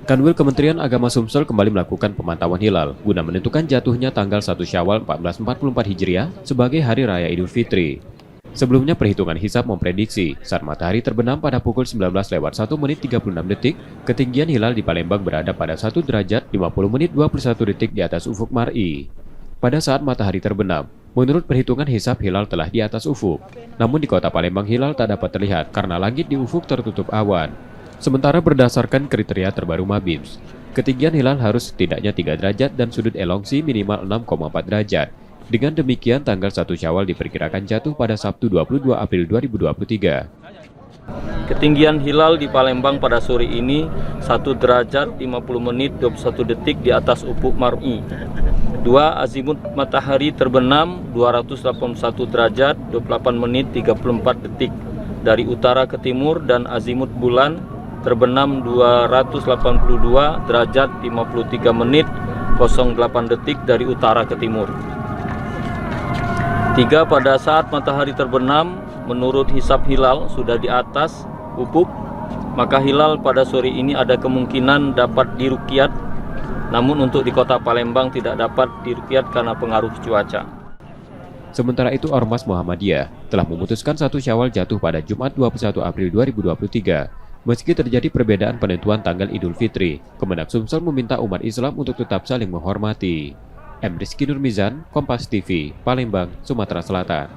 Kanwil Kementerian Agama Sumsel kembali melakukan pemantauan hilal guna menentukan jatuhnya tanggal 1 Syawal 1444 Hijriah sebagai Hari Raya Idul Fitri. Sebelumnya perhitungan hisab memprediksi saat matahari terbenam pada pukul 19:01:36, ketinggian hilal di Palembang berada pada 1 derajat 50 menit 21 detik di atas ufuk Mar'i. Pada saat matahari terbenam, menurut perhitungan hisab hilal telah di atas ufuk. Namun di kota Palembang hilal tak dapat terlihat karena langit di ufuk tertutup awan. Sementara berdasarkan kriteria terbaru Mabims, ketinggian hilal harus setidaknya 3 derajat dan sudut elongsi minimal 6,4 derajat. Dengan demikian, tanggal 1 Syawal diperkirakan jatuh pada Sabtu 22 April 2023. Ketinggian hilal di Palembang pada sore ini 1 derajat 50 menit 21 detik di atas ufuk Mar'i. 2. Azimut matahari terbenam 281 derajat 28 menit 34 detik dari utara ke timur, dan azimut bulan terbenam 282 derajat 53 menit 08 detik dari utara ke timur. 3. Pada saat matahari terbenam, menurut hisab hilal sudah di atas ufuk, maka hilal pada sore ini ada kemungkinan dapat diruqyat. Namun untuk di kota Palembang tidak dapat diruqyat karena pengaruh cuaca. Sementara itu, Ormas Muhammadiyah telah memutuskan 1 Syawal jatuh pada Jumat 21 April 2023. Meski terjadi perbedaan penentuan tanggal Idul Fitri, Kemenak Sumsel meminta umat Islam untuk tetap saling menghormati. M. Rizky Nurmizan, Kompas TV, Palembang, Sumatera Selatan.